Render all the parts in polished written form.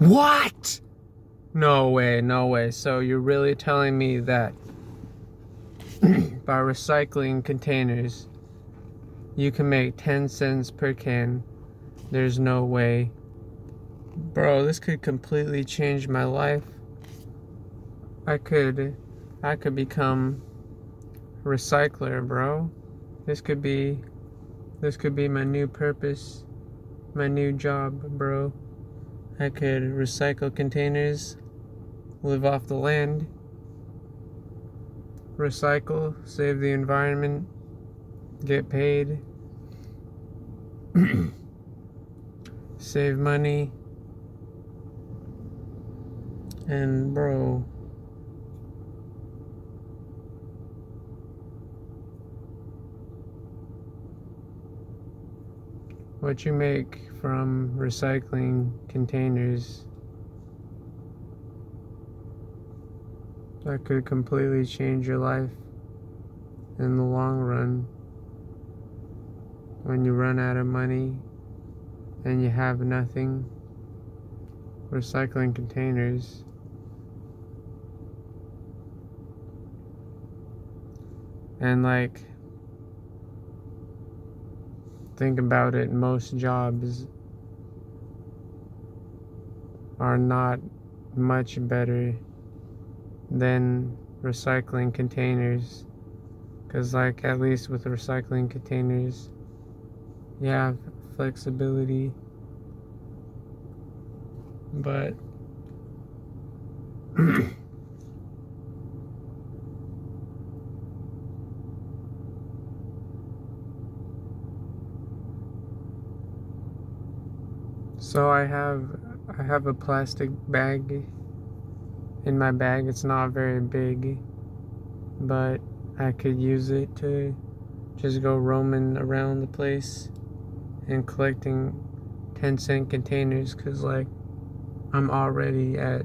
What? No way, no way. So you're really telling me that by recycling containers, you can make 10 cents per can? There's no way. Bro, this could completely change my life. I could become a recycler, bro. This could be my new purpose, my new job, bro. I could recycle containers, live off the land, recycle, save the environment, get paid, save money, and bro, what you make from recycling containers, that could completely change your life in the long run. When you run out of money and you have nothing, recycling containers. And like, think about it, most jobs are not much better than recycling containers. Because like, at least with recycling containers, you have flexibility. But so I have a plastic bag in my bag. It's not very big, but I could use it to just go roaming around the place and collecting 10-cent containers, because like, I'm already at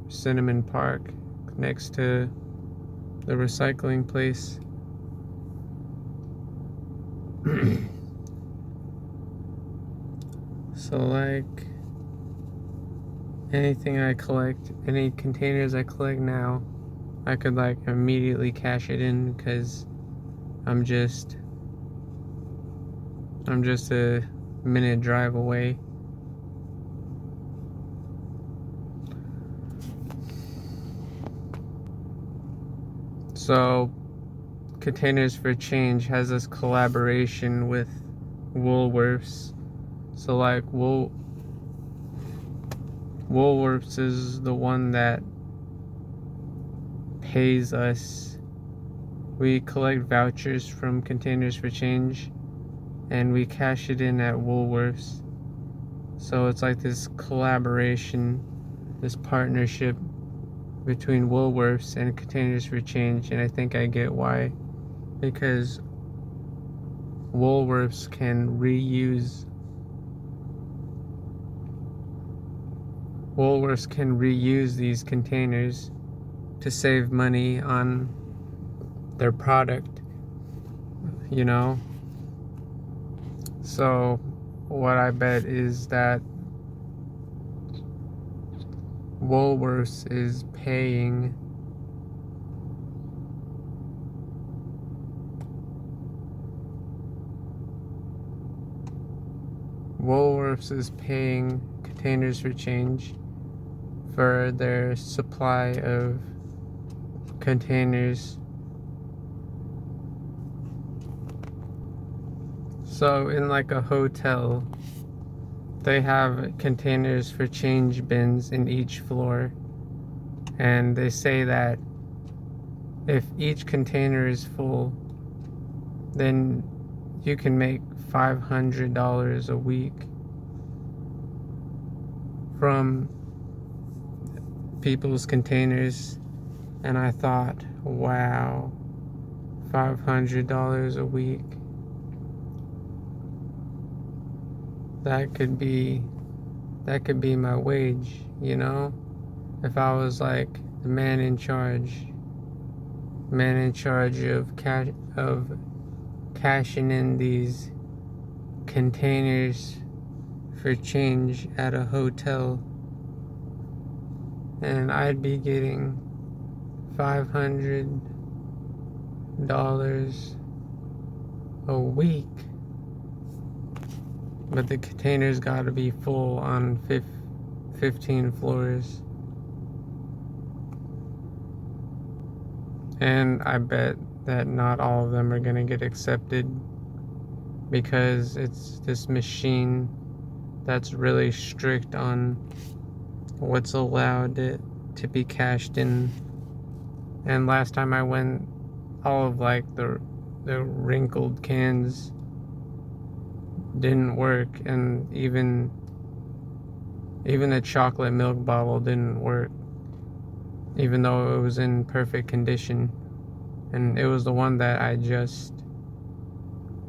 Cinnamon Park, next to the recycling place. So like, anything I collect, any containers I collect now, I could like immediately cash it in, because I'm just a minute drive away. So Containers for Change has this collaboration with Woolworths. So like, Woolworths is the one that pays us. We collect vouchers from Containers for Change and we cash it in at Woolworths. So it's like this collaboration, this partnership between Woolworths and Containers for Change, and I think I get why. Because Woolworths can reuse these containers to save money on their product, you know? So what I bet is that Woolworths is paying Containers for Change for their supply of containers. So in like a hotel, they have Containers for Change bins in each floor, and they say that if each container is full, then you can make $500 a week from people's containers. And I thought, wow, $500 a week. That could be my wage, you know? If I was like the man in charge of cashing in these containers for change at a hotel, and I'd be getting $500 a week, but the containers gotta be full on 15 floors. And I bet that not all of them are gonna get accepted because it's this machine that's really strict on what's allowed to be cashed in. And last time I went, all of like the wrinkled cans didn't work, and even a chocolate milk bottle didn't work, even though it was in perfect condition. And it was the one that I just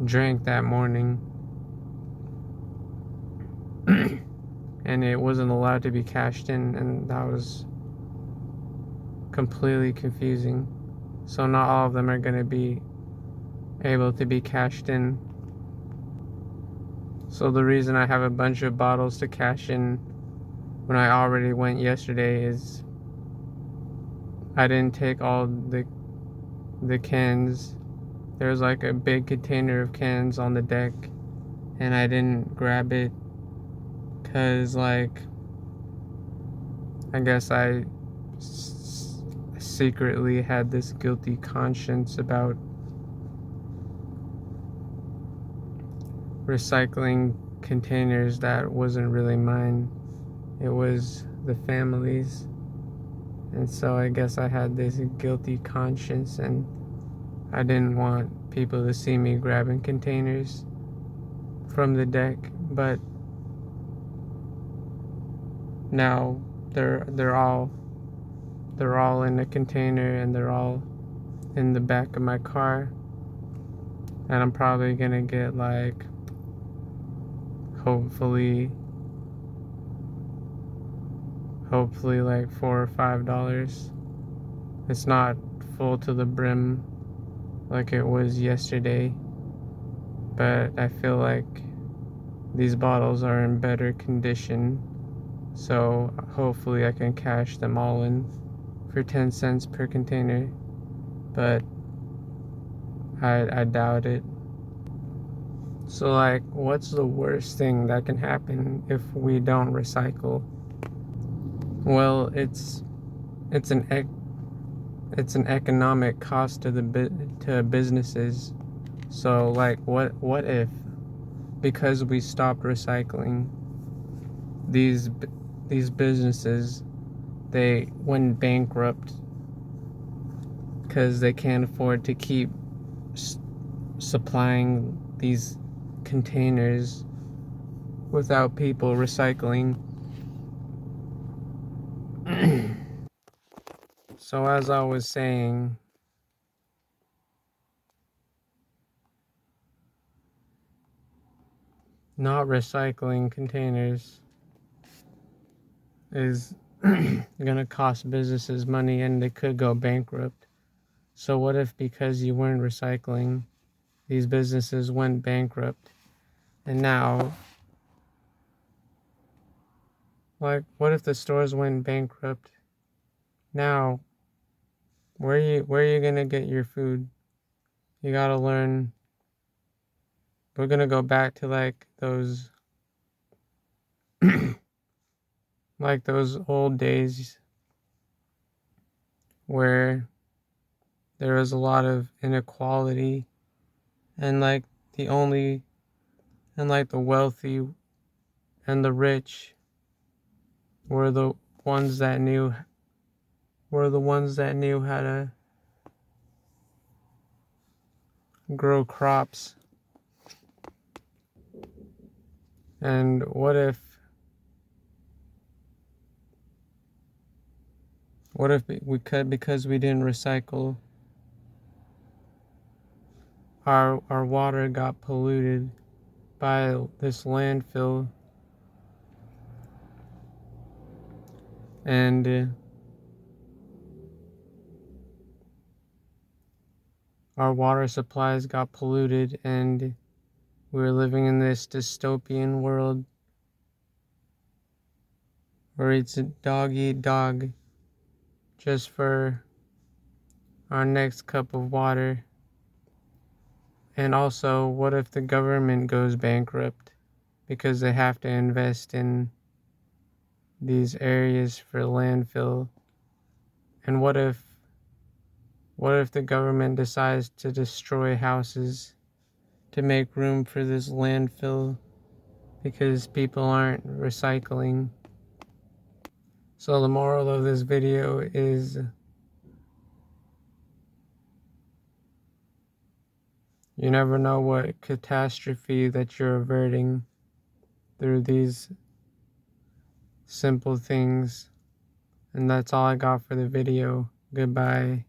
drank that morning. And it wasn't allowed to be cashed in, and that was completely confusing. So not all of them are going to be able to be cashed in. So the reason I have a bunch of bottles to cash in when I already went yesterday is I didn't take all the cans. There's like a big container of cans on the deck, and I didn't grab it because, like, I guess I secretly had this guilty conscience about recycling containers that wasn't really mine. It was the family's. And so I guess I had this guilty conscience, and I didn't want people to see me grabbing containers from the deck. But now they're all in a container, and they're all in the back of my car, and I'm probably gonna get like hopefully like $4 or $5. It's not full to the brim like it was yesterday, but I feel like these bottles are in better condition, so hopefully I can cash them all in for 10 cents per container, but I doubt it. So, like, what's the worst thing that can happen if we don't recycle? Well, it's an economic cost to to businesses. So, like, what if, because we stopped recycling, these businesses, they went bankrupt because they can't afford to keep supplying these containers without people recycling. So as I was saying, not recycling containers is gonna cost businesses money, and they could go bankrupt. So what if, because you weren't recycling, these businesses went bankrupt? And now, like, what if the stores went bankrupt? Now, where are you gonna get your food? You gotta learn. We're gonna go back to like those like those old days where there was a lot of inequality, and like the only and like the wealthy and the rich were the ones that knew how to grow crops. And what if we could, because we didn't recycle, our water got polluted by this landfill, and our water supplies got polluted and we're living in this dystopian world where it's a dog eat dog just for our next cup of water. And also, what if the government goes bankrupt because they have to invest in these areas for landfill? And what if the government decides to destroy houses to make room for this landfill because people aren't recycling? So the moral of this video is you never know what catastrophe that you're averting through these simple things. And that's all I got for the video. Goodbye.